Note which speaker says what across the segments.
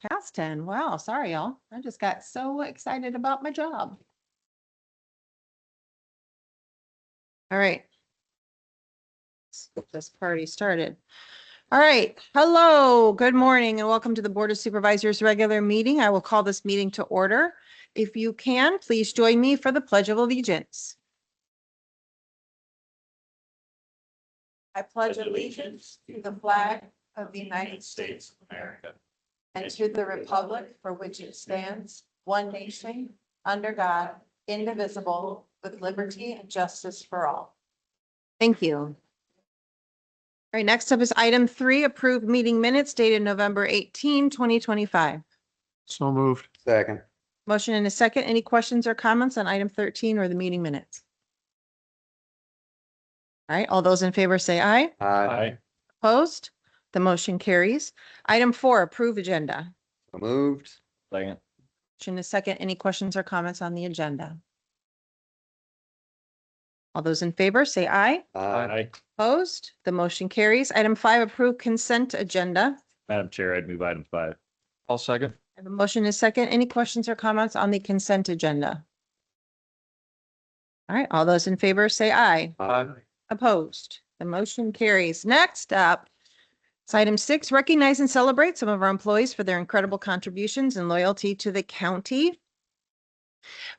Speaker 1: Past 10. Wow. Sorry, y'all. I just got so excited about my job. All right. Let's get this party started. All right. Hello. Good morning and welcome to the Board of Supervisors regular meeting. I will call this meeting to order. If you can, please join me for the Pledge of Allegiance. I pledge allegiance to the flag of the United States of America and to the republic for which it stands, one nation, under God, indivisible, with liberty and justice for all. Thank you. All right, next up is item 3, approved meeting minutes dated November 18, 2025.
Speaker 2: So moved.
Speaker 3: Second.
Speaker 1: Motion and a second. Any questions or comments on item 13 or the meeting minutes? All right, all those in favor say aye.
Speaker 3: Aye.
Speaker 1: Opposed? The motion carries. Item 4, approve agenda.
Speaker 3: So moved.
Speaker 2: Second.
Speaker 1: Motion and a second. Any questions or comments on the agenda? All those in favor say aye.
Speaker 3: Aye.
Speaker 1: Opposed? The motion carries. Item 5, approve consent agenda.
Speaker 2: Madam Chair, I'd move item 5. I'll second.
Speaker 1: I have a motion and a second. Any questions or comments on the consent agenda? All right, all those in favor say aye.
Speaker 3: Aye.
Speaker 1: Opposed? The motion carries. Next up, it's item 6, recognize and celebrate some of our employees for their incredible contributions and loyalty to the county.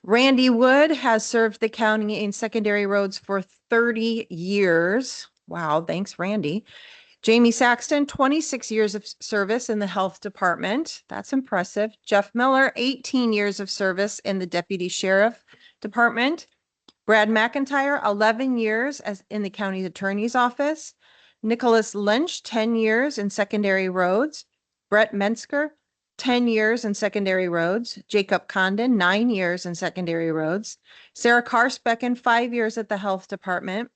Speaker 1: Randy Wood has served the county in secondary roads for 30 years. Wow, thanks, Randy. Jamie Saxton, 26 years of service in the health department. That's impressive. Jeff Miller, 18 years of service in the deputy sheriff department. Brad McIntyre, 11 years as in the county attorney's office. Nicholas Lynch, 10 years in secondary roads. Brett Mensker, 10 years in secondary roads. Jacob Condon, 9 years in secondary roads. Sarah Karspecken, 5 years at the health department.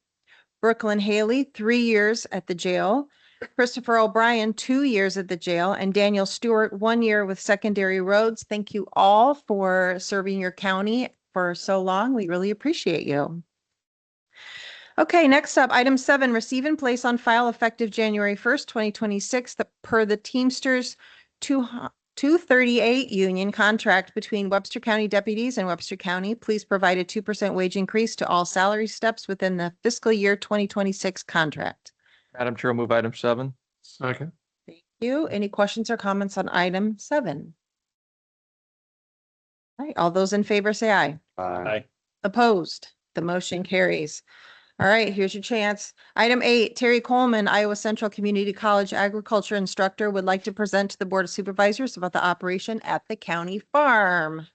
Speaker 1: Brooklyn Haley, 3 years at the jail. Christopher O'Brien, 2 years at the jail. And Daniel Stewart, 1 year with secondary roads. Thank you all for serving your county for so long. We really appreciate you. Okay, next up, item 7, receive and place on file effective January 1st, 2026, per the Teamsters 238 union contract between Webster County deputies and Webster County. Please provide a 2% wage increase to all salary steps within the fiscal year 2026 contract.
Speaker 2: Madam Chair, I'll move item 7. Second.
Speaker 1: Thank you. Any questions or comments on item 7? All right, all those in favor say aye.
Speaker 3: Aye.
Speaker 1: Opposed? The motion carries. All right, here's your chance. Item 8, Terry Coleman, Iowa Central Community College agriculture instructor, would like to present to the Board of Supervisors about the operation at the county farm.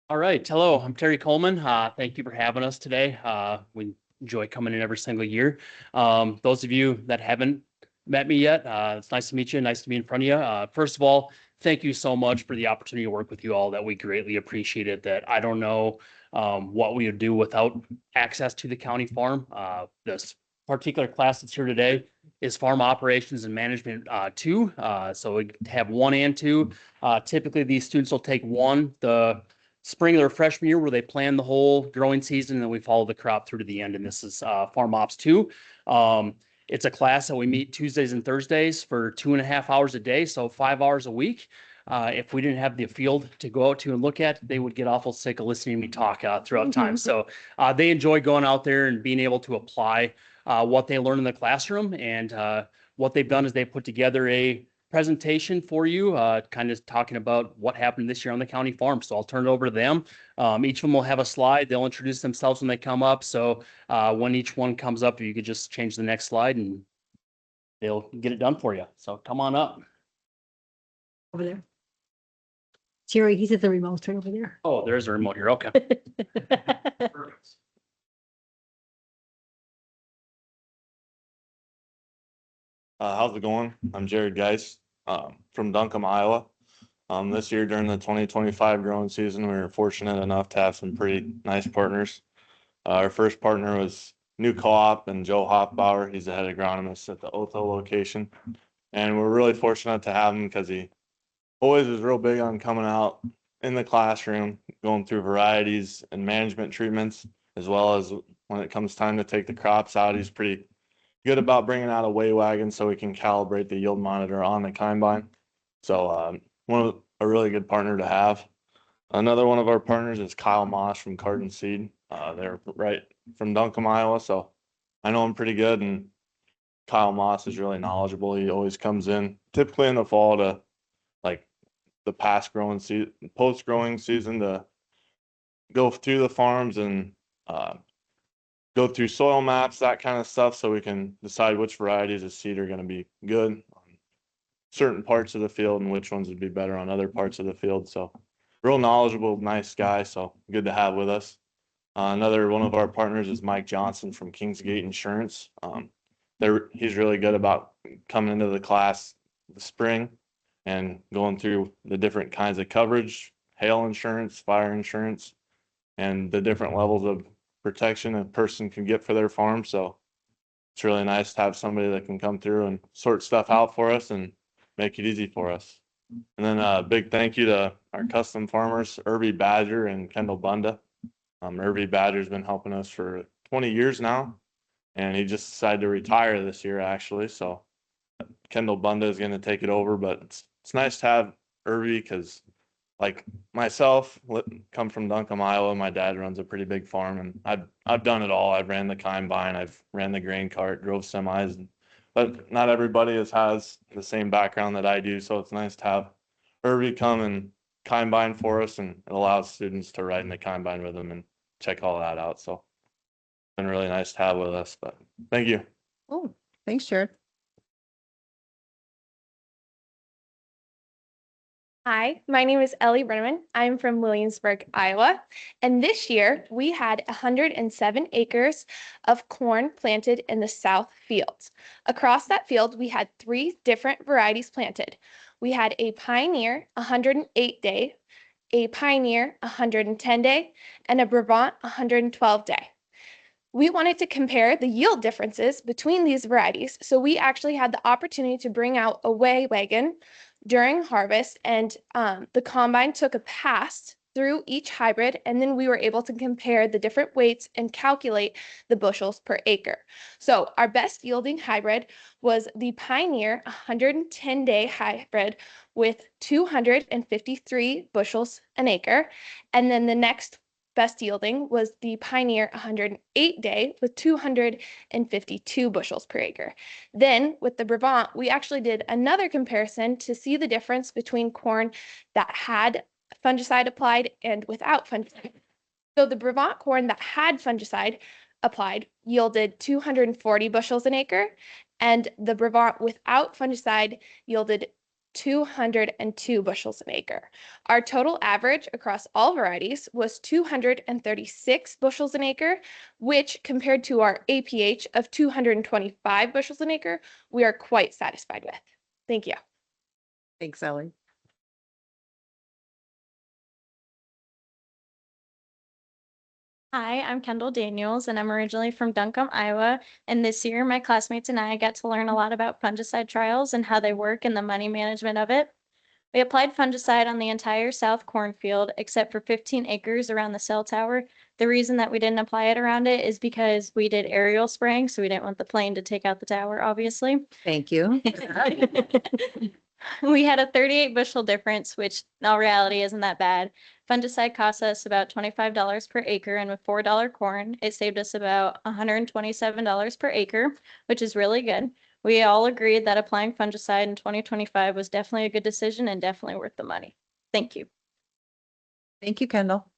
Speaker 4: All right. Hello, I'm Terry Coleman. Thank you for having us today. We enjoy coming in every single year. Those of you that haven't met me yet, it's nice to meet you. Nice to be in front of you. First of all, thank you so much for the opportunity to work with you all. That we greatly appreciate it. That I don't know what we would do without access to the county farm. This particular class that's here today is farm operations and management 2. So we have 1 and 2. Typically, these students will take 1 the spring of their freshman year, where they plan the whole growing season, and then we follow the crop through to the end. And this is Farm Ops 2. It's a class that we meet Tuesdays and Thursdays for 2.5 hours a day, so 5 hours a week. If we didn't have the field to go out to and look at, they would get awful sick of listening to me talk throughout time. So they enjoy going out there and being able to apply what they learn in the classroom. And what they've done is they put together a presentation for you, kind of talking about what happened this year on the county farm. So I'll turn it over to them. Each of them will have a slide. They'll introduce themselves when they come up. So when each one comes up, you could just change the next slide and they'll get it done for you. So come on up.
Speaker 5: Over there. Jerry, he's at the remote right over there.
Speaker 4: Oh, there's a remote here. Okay. Perfect.
Speaker 6: How's it going? I'm Jared Geis from Duncombe, Iowa. This year during the 2025 growing season, we were fortunate enough to have some pretty nice partners. Our first partner was New Co-op and Joe Hoffbauer. He's the head agronomist at the Otho location. And we're really fortunate to have him because he always is real big on coming out in the classroom, going through varieties and management treatments, as well as when it comes time to take the crops out, he's pretty good about bringing out a weigh wagon so we can calibrate the yield monitor on the combine. So a really good partner to have. Another one of our partners is Kyle Moss from Carden Seed. They're right from Duncombe, Iowa. So I know him pretty good, and Kyle Moss is really knowledgeable. He always comes in typically in the fall to like the post growing season to go through the farms and go through soil maps, that kind of stuff, so we can decide which varieties of seed are going to be good on certain parts of the field and which ones would be better on other parts of the field. So real knowledgeable, nice guy. So good to have with us. Another one of our partners is Mike Johnson from Kingsgate Insurance. He's really good about coming into the class the spring and going through the different kinds of coverage, hail insurance, fire insurance, and the different levels of protection a person can get for their farm. So it's really nice to have somebody that can come through and sort stuff out for us and make it easy for us. And then a big thank you to our custom farmers, Irby Badger and Kendall Bunda. Irby Badger's been helping us for 20 years now, and he just decided to retire this year actually. So Kendall Bunda is going to take it over, but it's nice to have Irby because like myself, come from Duncombe, Iowa. My dad runs a pretty big farm, and I've done it all. I've ran the combine, I've ran the grain cart, drove semis, but not everybody has the same background that I do. So it's nice to have Irby come and combine for us, and it allows students to ride in the combine with them and check all that out. So it's been really nice to have with us. But thank you.
Speaker 1: Oh, thanks, Jared.
Speaker 3: Hi, my name is Ellie Brenneman. I'm from Williamsburg, Iowa. And this year we had 107 acres of corn planted in the south field. Across that field, we had 3 different varieties planted. We had a Pioneer 108 day, a Pioneer 110 day, and a Brabant 112 day. We wanted to compare the yield differences between these varieties. So we actually had the opportunity to bring out a weigh wagon during harvest, and the combine took a pass through each hybrid, and then we were able to compare the different weights and calculate the bushels per acre. So our best yielding hybrid was the Pioneer 110 day hybrid with 253 bushels an acre. And then the next best yielding was the Pioneer 108 day with 252 bushels per acre. Then with the Brabant, we actually did another comparison to see the difference between corn that had fungicide applied and without fungicide. So the Brabant corn that had fungicide applied yielded 240 bushels an acre, and the Brabant without fungicide yielded 202 bushels an acre. Our total average across all varieties was 236 bushels an acre, which compared to our APH of 225 bushels an acre, we are quite satisfied with. Thank you.
Speaker 1: Thanks, Ellie.
Speaker 7: Hi, I'm Kendall Daniels, and I'm originally from Duncombe, Iowa. And this year, my classmates and I got to learn a lot about fungicide trials and how they work and the money management of it. We applied fungicide on the entire south cornfield except for 15 acres around the cell tower. The reason that we didn't apply it around it is because we did aerial spraying, so we didn't want the plane to take out the tower, obviously.
Speaker 1: Thank you.
Speaker 7: We had a 38 bushel difference, which in all reality isn't that bad. Fungicide cost us about $25 per acre, and with $4 corn, it saved us about $127 per acre, which is really good. We all agreed that applying fungicide in 2025 was definitely a good decision and definitely worth the money. Thank you.
Speaker 1: Thank you, Kendall.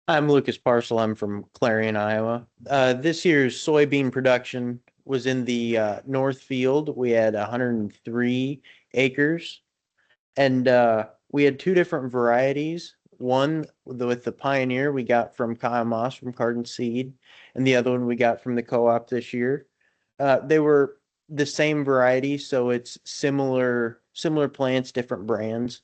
Speaker 8: I'm Lucas Parcel. I'm from Clarion, Iowa. This year's soybean production was in the north field. We had 103 acres, and we had 2 different varieties. One with the Pioneer we got from Kyle Moss from Carden Seed, and the other one we got from the co-op this year. They were the same variety, so it's similar plants, different brands.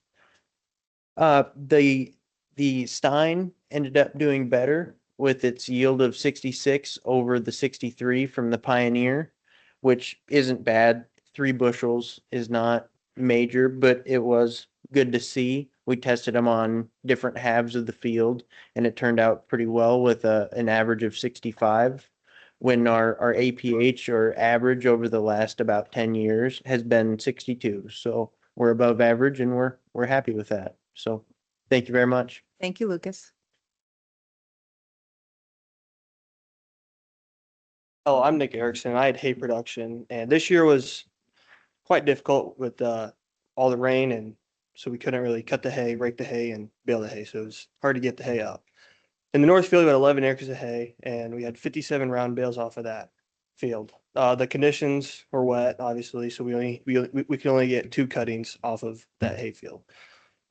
Speaker 8: The Stein ended up doing better with its yield of 66 over the 63 from the Pioneer, which isn't bad. 3 bushels is not major, but it was good to see. We tested them on different halves of the field, and it turned out pretty well with an average of 65. When our APH or average over the last about 10 years has been 62. So we're above average, and we're happy with that. So thank you very much.
Speaker 1: Thank you, Lucas.
Speaker 9: Oh, I'm Nick Erickson. I had hay production, and this year was quite difficult with all the rain, and so we couldn't really cut the hay, rake the hay, and bale the hay. So it was hard to get the hay out. In the North Field, we had 11 acres of hay, and we had 57 round bales off of that field. The conditions were wet, obviously, so we can only get 2 cuttings off of that hay field.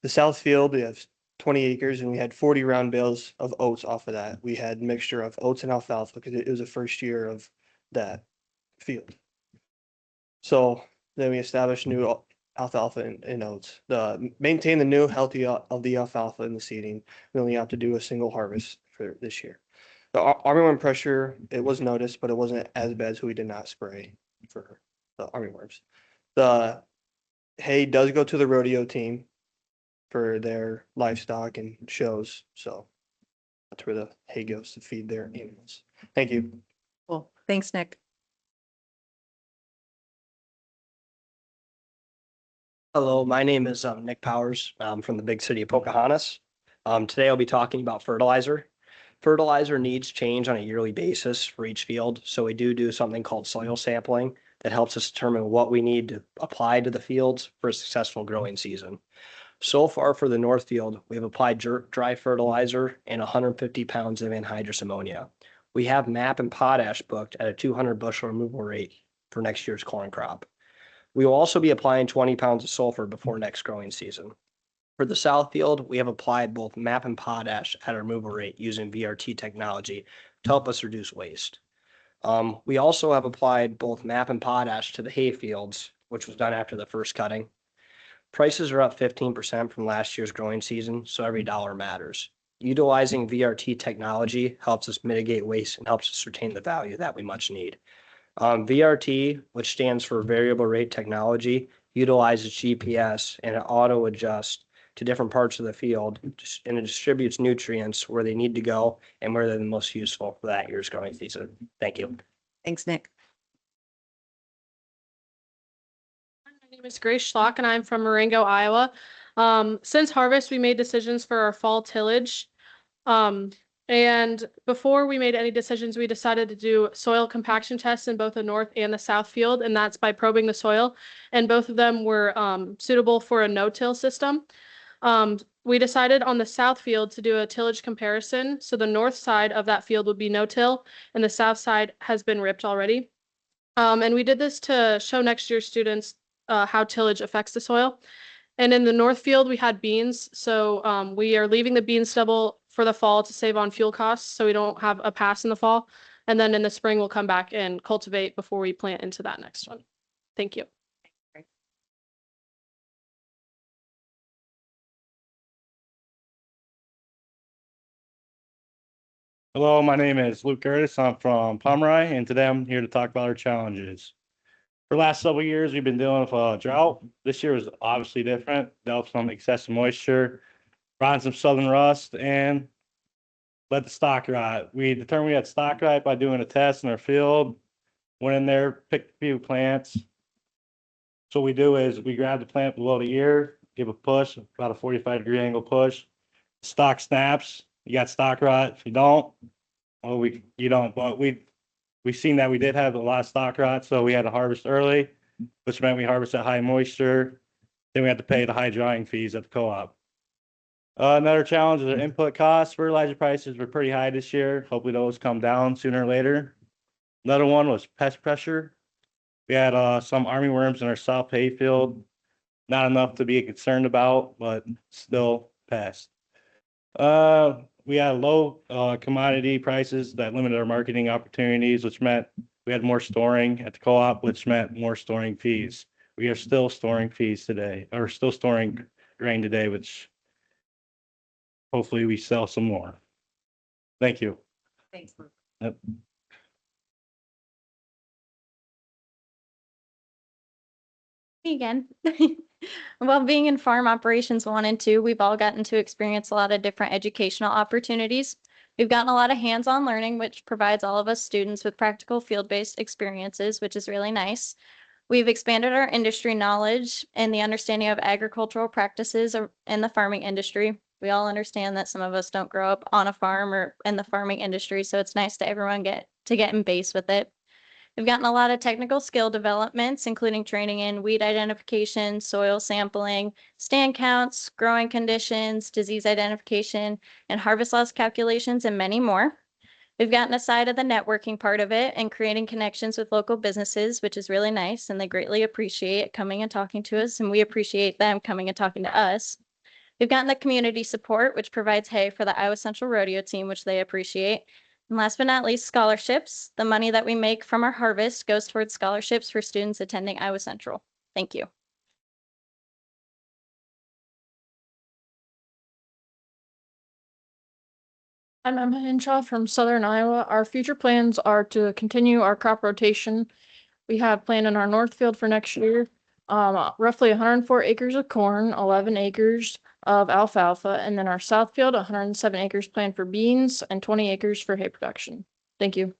Speaker 9: The South Field, we have 20 acres, and we had 40 round bales of oats off of that. We had mixture of oats and alfalfa because it was the first year of that field. So then we established new alfalfa and oats. Maintain the new healthy of the alfalfa in the seeding. We only have to do a single harvest for this year. The armyworm pressure, it was noticed, but it wasn't as bad, so we did not spray for the armyworms. The hay does go to the rodeo team for their livestock and shows, so that's where the hay goes to feed their animals. Thank you.
Speaker 1: Cool. Thanks, Nick.
Speaker 10: Hello, my name is Nick Powers. I'm from the big city of Pocahontas. Today I'll be talking about fertilizer. Fertilizer needs change on a yearly basis for each field, so we do something called soil sampling that helps us determine what we need to apply to the fields for a successful growing season. So far for the North Field, we have applied dry fertilizer and 150 pounds of anhydrous ammonia. We have MAP and potash booked at a 200 bushel removal rate for next year's corn crop. We will also be applying 20 pounds of sulfur before next growing season. For the South Field, we have applied both MAP and potash at a removal rate using VRT technology to help us reduce waste. We also have applied both MAP and potash to the hay fields, which was done after the first cutting. Prices are up 15% from last year's growing season, so every dollar matters. Utilizing VRT technology helps us mitigate waste and helps us retain the value that we much need. VRT, which stands for Variable Rate Technology, utilizes GPS and it auto adjusts to different parts of the field and it distributes nutrients where they need to go and where they're the most useful for that year's growing season. Thank you.
Speaker 1: Thanks, Nick.
Speaker 11: My name is Grace Schlock and I'm from Marengo, Iowa. Since harvest, we made decisions for our fall tillage. And before we made any decisions, we decided to do soil compaction tests in both the north and the south field, and that's by probing the soil. And both of them were suitable for a no-till system. We decided on the south field to do a tillage comparison. So the north side of that field would be no-till, and the south side has been ripped already. And we did this to show next year's students how tillage affects the soil. And in the north field, we had beans. So we are leaving the bean stubble for the fall to save on fuel costs, so we don't have a pass in the fall. And then in the spring, we'll come back and cultivate before we plant into that next one. Thank you.
Speaker 12: Hello, my name is Luke Curtis. I'm from Pomeroy, and today I'm here to talk about our challenges. For the last several years, we've been dealing with a drought. This year was obviously different. Dealt some excessive moisture, brought in some southern rust, and led to stock rot. We determined we had stock rot by doing a test in our field. Went in there, picked a few plants. So what we do is we grab the plant below the ear, give a push, about a 45-degree angle push. Stock snaps. You got stock rot. If you don't, well, you don't. But we've seen that we did have a lot of stock rot, so we had to harvest early, which meant we harvest at high moisture. Then we had to pay the high drying fees at the co-op. Another challenge is our input costs. Fertilizer prices were pretty high this year. Hopefully those come down sooner or later. Another one was pest pressure. We had some armyworms in our south hay field. Not enough to be concerned about, but still pests. We had low commodity prices that limited our marketing opportunities, which meant we had more storing at the co-op, which meant more storing fees. We are still storing fees today, or still storing grain today, which Hopefully we sell some more. Thank you.
Speaker 1: Thanks.
Speaker 12: Yep.
Speaker 7: Me again. Well, being in farm operations 1 and 2, we've all gotten to experience a lot of different educational opportunities. We've gotten a lot of hands-on learning, which provides all of us students with practical field-based experiences, which is really nice. We've expanded our industry knowledge and the understanding of agricultural practices in the farming industry. We all understand that some of us don't grow up on a farm or in the farming industry, so it's nice to everyone get in base with it. We've gotten a lot of technical skill developments, including training in weed identification, soil sampling, stand counts, growing conditions, disease identification, and harvest loss calculations, and many more. We've gotten a side of the networking part of it and creating connections with local businesses, which is really nice, and they greatly appreciate coming and talking to us, and we appreciate them coming and talking to us. We've gotten the community support, which provides hay for the Iowa Central Rodeo team, which they appreciate. And last but not least, scholarships. The money that we make from our harvest goes towards scholarships for students attending Iowa Central. Thank you.
Speaker 11: I'm Emma Henshaw from Southern Iowa. Our future plans are to continue our crop rotation. We have planned in our north field for next year, roughly 104 acres of corn, 11 acres of alfalfa, and then our south field, 107 acres planned for beans and 20 acres for hay production. Thank you.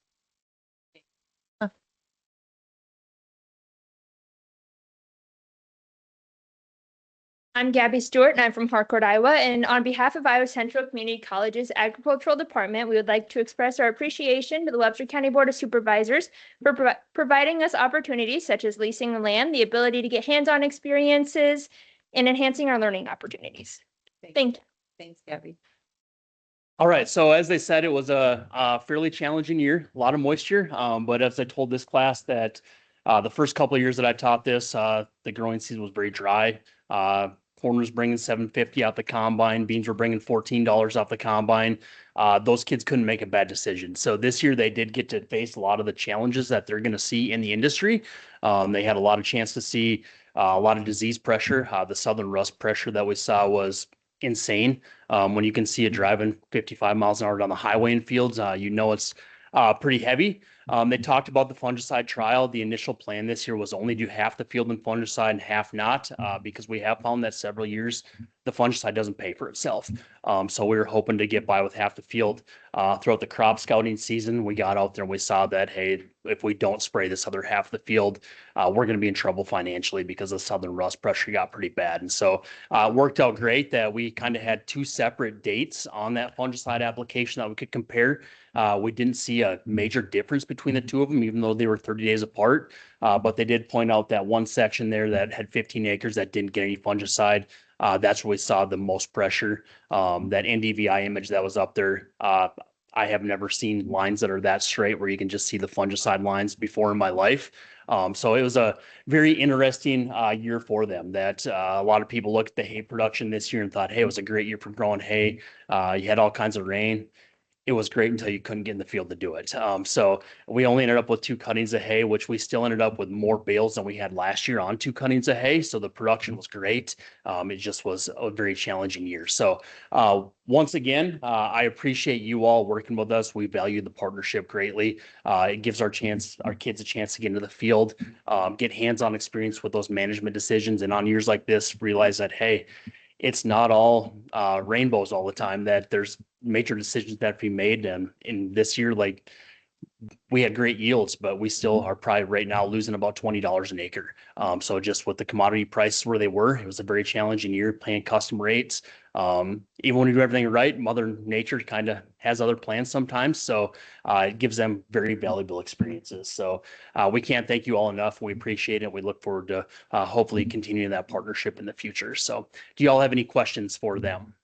Speaker 3: I'm Gabby Stewart and I'm from Harcourt, Iowa. And on behalf of Iowa Central Community College's Agricultural Department, we would like to express our appreciation to the Webster County Board of Supervisors for providing us opportunities such as leasing the land, the ability to get hands-on experiences, and enhancing our learning opportunities. Thank you.
Speaker 1: Thanks, Gabby.
Speaker 4: All right, so as they said, it was a fairly challenging year, a lot of moisture. But as I told this class that the first couple of years that I taught this, the growing season was very dry. Corn was bringing $7.50 out the combine. Beans were bringing $14 off the combine. Those kids couldn't make a bad decision. So this year they did get to face a lot of the challenges that they're going to see in the industry. They had a lot of chance to see a lot of disease pressure. The southern rust pressure that we saw was insane. When you can see it driving 55 miles an hour down the highway in fields, you know it's pretty heavy. They talked about the fungicide trial. The initial plan this year was only do half the field in fungicide and half not, because we have found that several years the fungicide doesn't pay for itself. So we were hoping to get by with half the field. Throughout the crop scouting season, we got out there and we saw that, hey, if we don't spray this other half of the field, we're going to be in trouble financially because the southern rust pressure got pretty bad. And so it worked out great that we kind of had 2 separate dates on that fungicide application that we could compare. We didn't see a major difference between the 2 of them, even though they were 30 days apart. But they did point out that one section there that had 15 acres that didn't get any fungicide. That's where we saw the most pressure. That NDVI image that was up there, I have never seen lines that are that straight where you can just see the fungicide lines before in my life. So it was a very interesting year for them that a lot of people looked at the hay production this year and thought, hey, it was a great year for growing hay. You had all kinds of rain. It was great until you couldn't get in the field to do it. So we only ended up with 2 cuttings of hay, which we still ended up with more bales than we had last year on 2 cuttings of hay. So the production was great. It just was a very challenging year. So once again, I appreciate you all working with us. We value the partnership greatly. It gives our kids a chance to get into the field, get hands-on experience with those management decisions. And on years like this, realize that, hey, it's not all rainbows all the time, that there's major decisions that have to be made. And in this year, like, we had great yields, but we still are probably right now losing about $20 an acre. So just with the commodity prices where they were, it was a very challenging year paying custom rates. Even when you do everything right, Mother Nature kind of has other plans sometimes. So it gives them very valuable experiences. So we can't thank you all enough. We appreciate it. We look forward to hopefully continuing that partnership in the future. So do you all have any questions for them?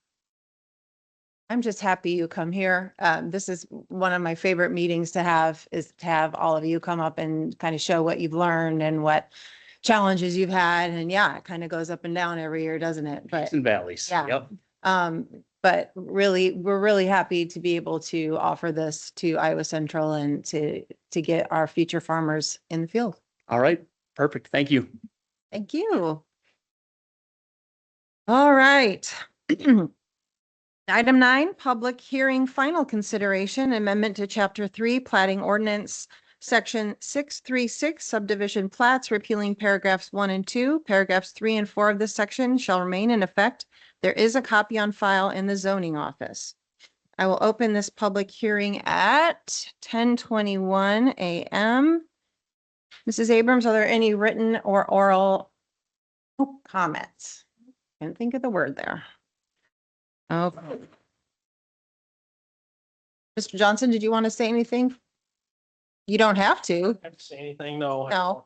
Speaker 1: I'm just happy you come here. This is one of my favorite meetings to have, is to have all of you come up and kind of show what you've learned and what challenges you've had. And yeah, it kind of goes up and down every year, doesn't it? But
Speaker 4: Peaks and valleys.
Speaker 1: yeah.
Speaker 4: Yep.
Speaker 1: But really, we're really happy to be able to offer this to Iowa Central and to get our future farmers in the field.
Speaker 4: All right. Perfect. Thank you.
Speaker 1: Thank you. All right. Item 9, public hearing, final consideration, amendment to Chapter 3, plating ordinance, Section 636, subdivision plats, repealing paragraphs 1 and 2. Paragraphs 3 and 4 of this section shall remain in effect. There is a copy on file in the zoning office. I will open this public hearing at 10:21 a.m. Mrs. Abrams, are there any written or oral comments? Can't think of the word there. Okay. Mr. Johnson, did you want to say anything? You don't have to.
Speaker 13: I have to say anything, no.
Speaker 1: No.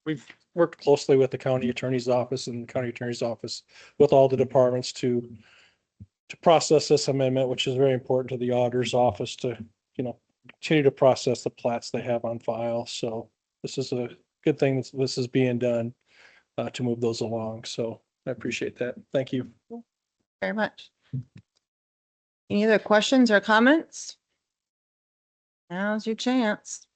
Speaker 13: We've worked closely with the county attorney's office and the county attorney's office with all the departments to process this amendment, which is very important to the auditor's office to, continue to process the plats they have on file. So this is a good thing that this is being done to move those along. So I appreciate that. Thank you.
Speaker 1: Very much. Any other questions or comments? Now's your chance.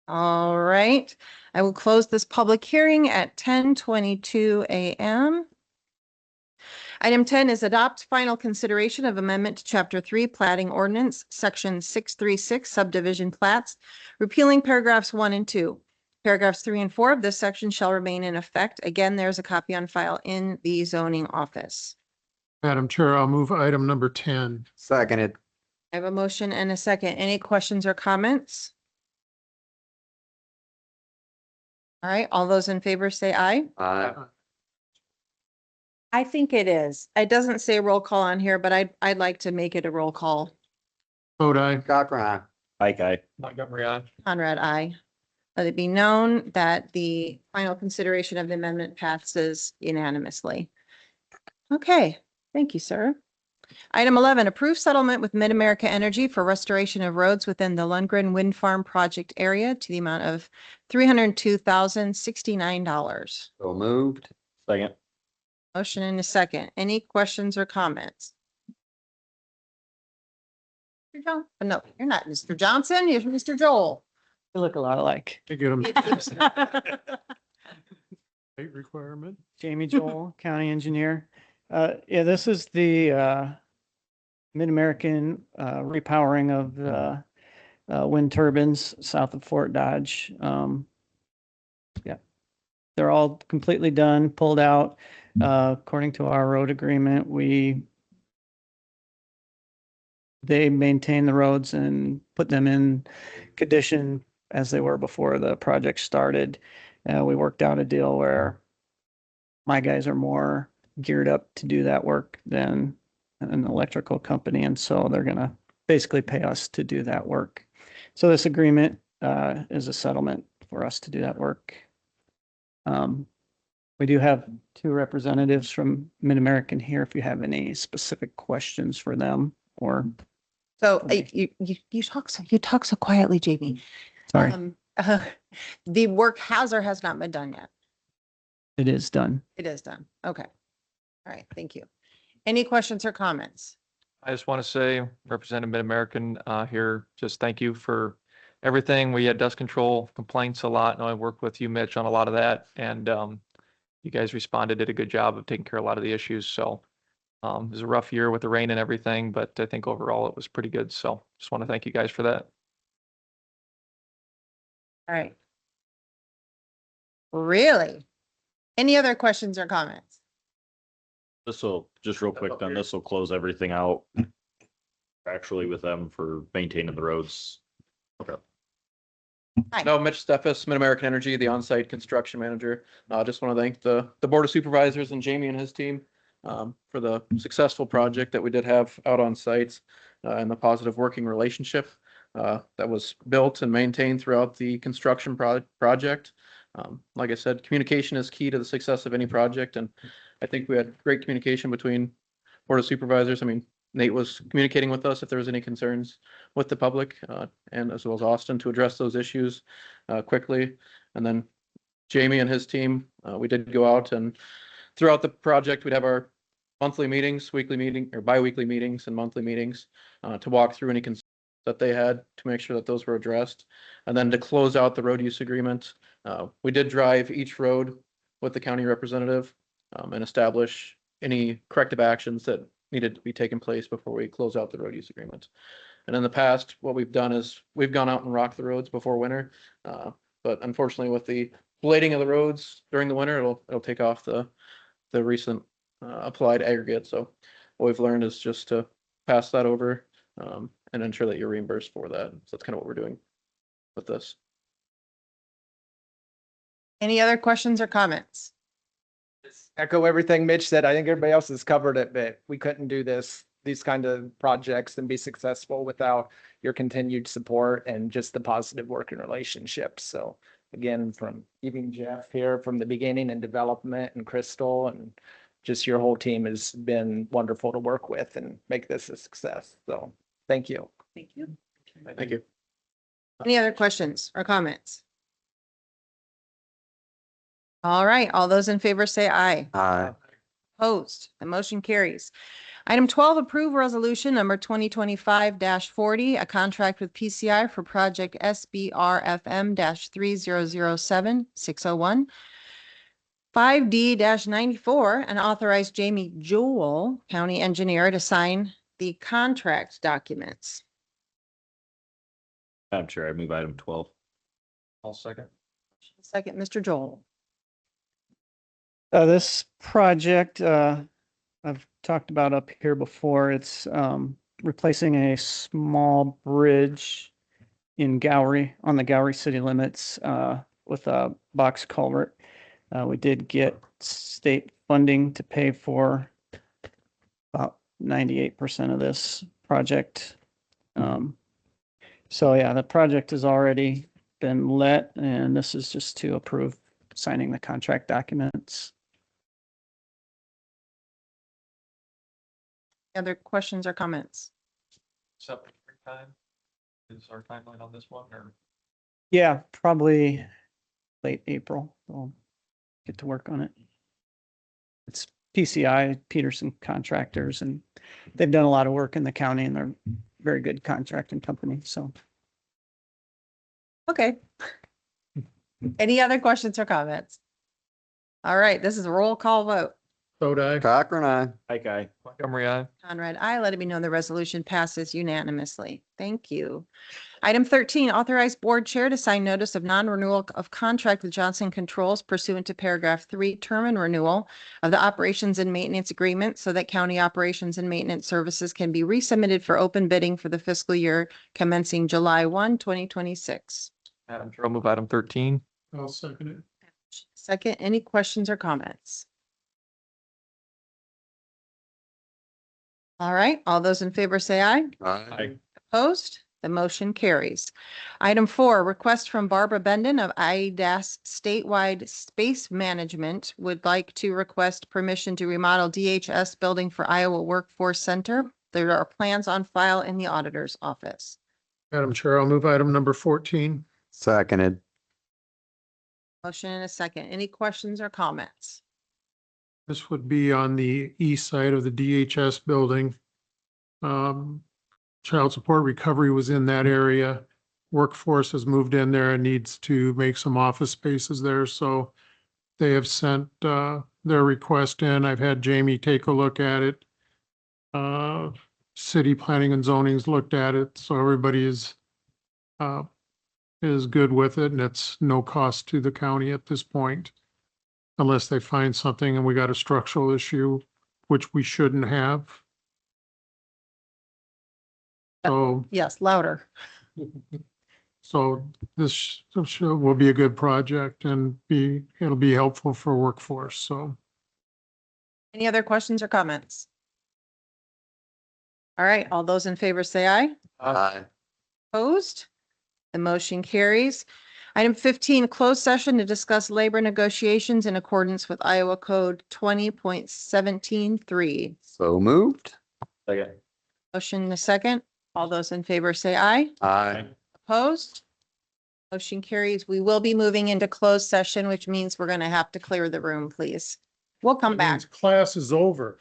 Speaker 1: All right, I will close this public hearing at 10:22 a.m. Item 10 is adopt final consideration of amendment to Chapter 3, plating ordinance, Section 636, subdivision plats, repealing paragraphs 1 and 2. Paragraphs 3 and 4 of this section shall remain in effect. Again, there's a copy on file in the zoning office.
Speaker 2: Madam Chair, I'll move item number 10.
Speaker 14: Seconded.
Speaker 1: I have a motion and a second. Any questions or comments? All right, all those in favor say aye. I think it is. It doesn't say roll call on here, but I'd like to make it a roll call.
Speaker 2: Vote aye.
Speaker 14: Cochran, aye.
Speaker 6: Ike, aye.
Speaker 2: Montgomery, aye.
Speaker 1: Conrad, aye. Let it be known that the final consideration of the amendment passes unanimously. Okay, thank you, sir. Item 11, approve settlement with Mid-America Energy for restoration of roads within the Lundgren Wind Farm project area to the amount of $302,069.
Speaker 14: So moved.
Speaker 6: Second.
Speaker 1: Motion and a second. Any questions or comments? No, you're not Mr. Johnson, you're Mr. Joel.
Speaker 8: We look a lot alike.
Speaker 2: You get them. State requirement.
Speaker 8: Jamie Joel, county engineer. Yeah, this is the Mid-American repowering of the wind turbines south of Fort Dodge. Yeah, they're all completely done, pulled out. According to our road agreement, they maintain the roads and put them in condition as they were before the project started. We worked out a deal where my guys are more geared up to do that work than an electrical company. And so they're going to basically pay us to do that work. So this agreement is a settlement for us to do that work. We do have 2 representatives from Mid-American here if you have any specific questions for them or.
Speaker 1: So you talk so quietly, Jamie.
Speaker 8: Sorry.
Speaker 1: The work has or has not been done yet?
Speaker 8: It is done.
Speaker 1: It is done. Okay. All right. Thank you. Any questions or comments?
Speaker 2: I just want to say, Representative Mid-American here, just thank you for everything. We had dust control complaints a lot, and I worked with you, Mitch, on a lot of that. And you guys responded, did a good job of taking care of a lot of the issues. So it was a rough year with the rain and everything, but I think overall it was pretty good. So just want to thank you guys for that.
Speaker 1: All right. Really? Any other questions or comments?
Speaker 6: This will, just real quick then, this will close everything out actually with them for maintaining the roads. Okay.
Speaker 1: Hi.
Speaker 15: No, Mitch Steffes, Mid-American Energy, the on-site construction manager. Just want to thank the Board of Supervisors and Jamie and his team for the successful project that we did have out on sites and the positive working relationship that was built and maintained throughout the construction project. Like I said, communication is key to the success of any project, and I think we had great communication between Board of Supervisors. I mean, Nate was communicating with us if there was any concerns with the public, and as well as Austin to address those issues quickly. And then Jamie and his team, we did go out and throughout the project, we'd have our monthly meetings, weekly meeting or bi-weekly meetings and monthly meetings to walk through any concerns that they had to make sure that those were addressed. And then to close out the road use agreement, we did drive each road with the county representative and establish any corrective actions that needed to be taking place before we close out the road use agreements. And in the past, what we've done is we've gone out and rocked the roads before winter. But unfortunately with the blading of the roads during the winter, it'll take off the recent applied aggregate. So what we've learned is just to pass that over and ensure that you're reimbursed for that. So that's kind of what we're doing with this.
Speaker 1: Any other questions or comments?
Speaker 14: Echo everything Mitch said. I think everybody else has covered it, but we couldn't do these kind of projects and be successful without your continued support and just the positive working relationships. So again, from even Jeff here from the beginning and development and Crystal and just your whole team has been wonderful to work with and make this a success. So thank you.
Speaker 1: Thank you.
Speaker 15: Thank you.
Speaker 1: Any other questions or comments? All right, all those in favor say aye.
Speaker 6: Aye.
Speaker 1: Opposed, the motion carries. Item 12, approve resolution number 2025-40, a contract with PCI for project SBRFM-3007601. 5D-94, and authorize Jamie Jewell, county engineer, to sign the contract documents.
Speaker 16: Madam Chair, I move item 12.
Speaker 2: I'll second.
Speaker 1: Second, Mr. Joel.
Speaker 17: This project, I've talked about up here before. It's replacing a small bridge in Gowrie, on the Gowrie city limits, with a box culvert. We did get state funding to pay for about 98% of this project. So yeah, the project has already been let, and this is just to approve signing the contract documents.
Speaker 1: Other questions or comments?
Speaker 2: Something time is our timeline on this one, or?
Speaker 17: Yeah, probably late April. We'll get to work on it. It's PCI, Peterson Contractors, and they've done a lot of work in the county, and they're a very good contracting company. So
Speaker 1: Okay. Any other questions or comments? All right, this is a roll call vote.
Speaker 6: Cochran, aye.
Speaker 16: Aye.
Speaker 2: Montgomery, aye.
Speaker 1: Conrad, I let it be known the resolution passes unanimously. Thank you. Item 13, authorize board chair to sign notice of non-renewal of contract with Johnson Controls pursuant to paragraph 3, term and renewal of the operations and maintenance agreement so that county operations and maintenance services can be resubmitted for open bidding for the fiscal year commencing July 1, 2026.
Speaker 2: Madam Chair, I'll move item 13.
Speaker 13: I'll second it.
Speaker 1: Second, any questions or comments? All right, all those in favor say aye.
Speaker 6: Aye.
Speaker 1: Opposed? The motion carries. Item 4, request from Barbara Bendon of IDAS Statewide Space Management would like to request permission to remodel DHS building for Iowa Workforce Center. There are plans on file in the auditor's office.
Speaker 13: Madam Chair, I'll move item number 14.
Speaker 6: Seconded.
Speaker 1: Motion and a second. Any questions or comments?
Speaker 13: This would be on the east side of the DHS building. Child support recovery was in that area. Workforce has moved in there and needs to make some office spaces there. So they have sent their request in. I've had Jamie take a look at it. City planning and zoning's looked at it. So everybody is good with it, and it's no cost to the county at this point. Unless they find something and we got a structural issue, which we shouldn't have. So,
Speaker 1: Yes, louder.
Speaker 13: so this will be a good project and it'll be helpful for workforce. So
Speaker 1: Any other questions or comments? All right, all those in favor say aye.
Speaker 6: Aye.
Speaker 1: Opposed? The motion carries. Item 15, closed session to discuss labor negotiations in accordance with Iowa Code 20.17.3.
Speaker 6: So moved.
Speaker 16: Second.
Speaker 1: Motion and a second. All those in favor say aye.
Speaker 6: Aye.
Speaker 1: Opposed? Motion carries. We will be moving into closed session, which means we're going to have to clear the room, please. We'll come back.
Speaker 13: class is over.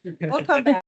Speaker 1: We'll come back.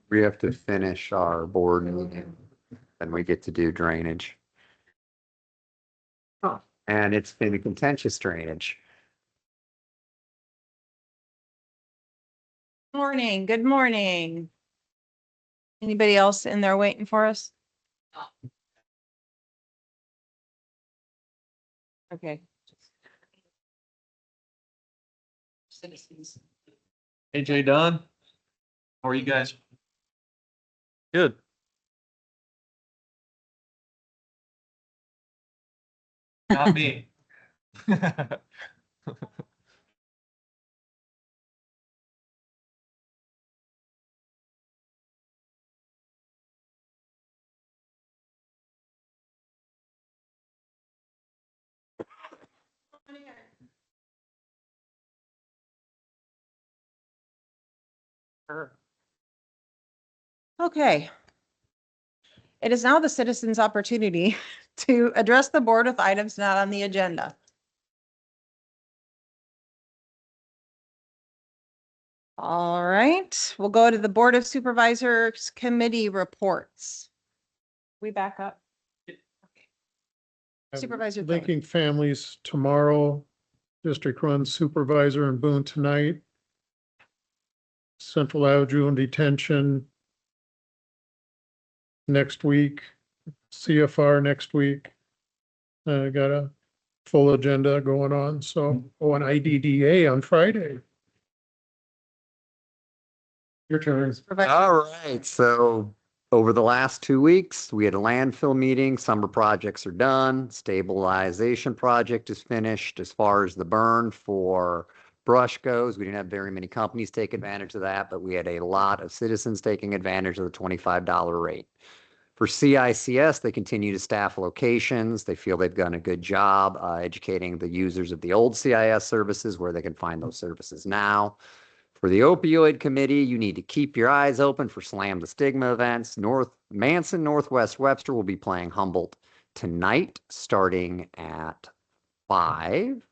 Speaker 18: We have to finish our board meeting, then we get to do drainage.
Speaker 14: Oh.
Speaker 18: And it's been a contentious drainage.
Speaker 1: Morning, good morning. Anybody else in there waiting for us? Okay. Citizens.
Speaker 2: AJ Dunn, how are you guys? Good. Not me.
Speaker 1: Okay. It is now the citizens' opportunity to address the board with items not on the agenda. All right, we'll go to the Board of Supervisors Committee reports. We back up. Supervisor Thorne.
Speaker 19: Linking Families tomorrow, District Run Supervisor in Boone tonight. Central Avenue and Detention next week, CFR next week. Got a full agenda going on, so, an IDDA on Friday. Your turn.
Speaker 18: All right, so over the last 2 weeks, we had a landfill meeting. Summer projects are done. Stabilization project is finished. As far as the burn for brush goes, we didn't have very many companies take advantage of that, but we had a lot of citizens taking advantage of the $25 rate. For CICS, they continue to staff locations. They feel they've done a good job educating the users of the old CIS services where they can find those services now. For the opioid committee, you need to keep your eyes open for Slam the Stigma events. Manson, Northwest Webster will be playing Humboldt tonight, starting at 5.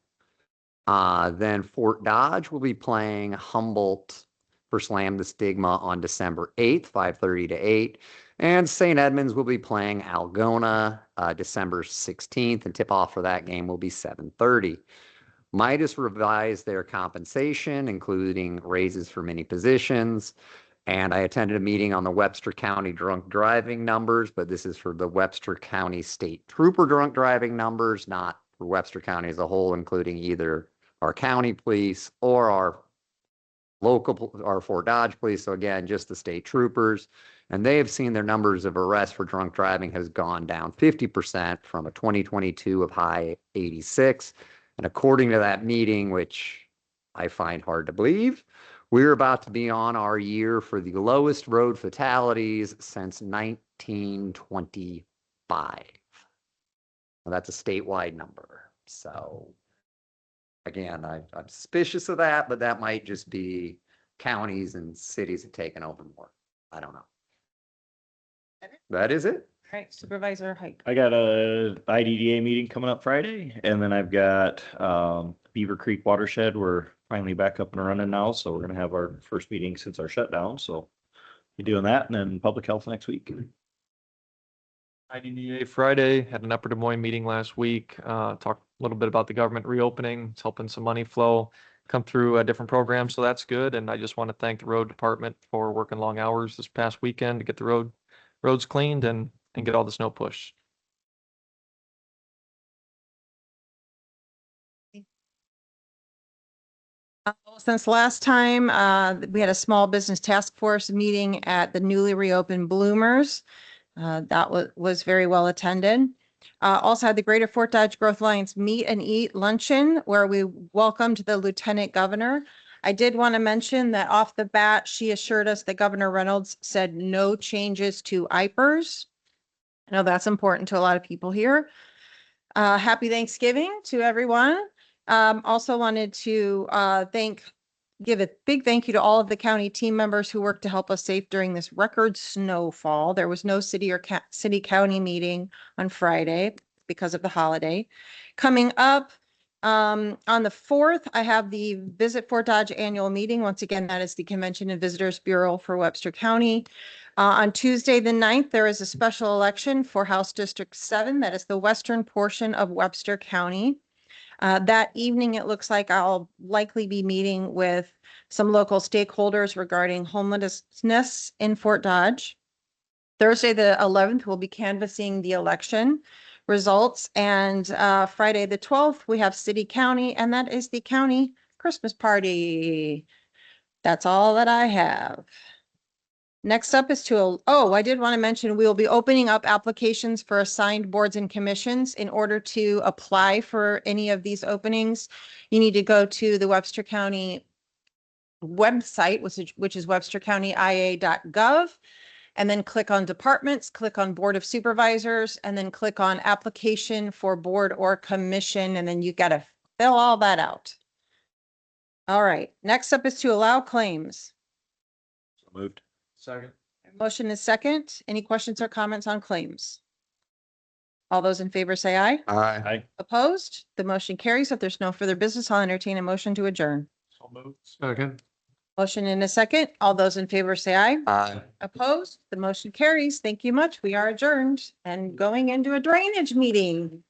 Speaker 18: Then Fort Dodge will be playing Humboldt for Slam the Stigma on December 8th, 5:30 to 8. And St. Edmunds will be playing Algona December 16th, and tip-off for that game will be 7:30. Midas revised their compensation, including raises for many positions. And I attended a meeting on the Webster County drunk driving numbers, but this is for the Webster County State Trooper drunk driving numbers, not for Webster County as a whole, including either our county police or our Fort Dodge police. So again, just the state troopers. And they have seen their numbers of arrests for drunk driving has gone down 50% from a 2022 of high 86. And according to that meeting, which I find hard to believe, we're about to be on our year for the lowest road fatalities since 1925. Well, that's a statewide number. So again, I'm suspicious of that, but that might just be counties and cities have taken over more. I don't know. That is it.
Speaker 1: All right, Supervisor Hike.
Speaker 16: I got a IDDA meeting coming up Friday, and then I've got Beaver Creek Watershed. We're finally back up and running now, so we're gonna have our first meeting since our shutdown. So we're doing that, and then public health next week.
Speaker 2: IDDA Friday, had an Upper Des Moines meeting last week, talked a little bit about the government reopening. It's helping some money flow come through different programs, so that's good. And I just want to thank the road department for working long hours this past weekend to get the roads cleaned and get all the snow pushed.
Speaker 1: Since last time, we had a small business task force meeting at the newly reopened Bloomers. That was very well attended. Also had the Greater Fort Dodge Growth Alliance Meet and Eat Luncheon, where we welcomed the Lieutenant Governor. I did want to mention that off the bat, she assured us that Governor Reynolds said no changes to IPERS. I know that's important to a lot of people here. Happy Thanksgiving to everyone. Also wanted to give a big thank you to all of the county team members who worked to help us safe during this record snowfall. There was no city or city county meeting on Friday because of the holiday. Coming up, On the 4th, I have the Visit Fort Dodge Annual Meeting. Once again, that is the Convention and Visitors Bureau for Webster County. On Tuesday, the 9th, there is a special election for House District 7. That is the western portion of Webster County. That evening, it looks like I'll likely be meeting with some local stakeholders regarding homelessness in Fort Dodge. Thursday, the 11th, we'll be canvassing the election results. And Friday, the 12th, we have City County, and that is the county Christmas party. That's all that I have. Next up is I did want to mention, we will be opening up applications for assigned boards and commissions. In order to apply for any of these openings, you need to go to the Webster County website, which is webstercountyia.gov, and then click on departments, click on Board of Supervisors, and then click on application for board or commission, and then you got to fill all that out. All right, next up is to allow claims.
Speaker 16: So moved.
Speaker 2: Second.
Speaker 1: Motion is second. Any questions or comments on claims? All those in favor say aye.
Speaker 18: Aye.
Speaker 16: Aye.
Speaker 1: Opposed? The motion carries. If there's no further business, I'll entertain a motion to adjourn.
Speaker 2: So moved.
Speaker 19: Second.
Speaker 1: Motion in a second. All those in favor say aye.
Speaker 18: Aye.
Speaker 1: Opposed? The motion carries. Thank you much. We are adjourned and going into a drainage meeting.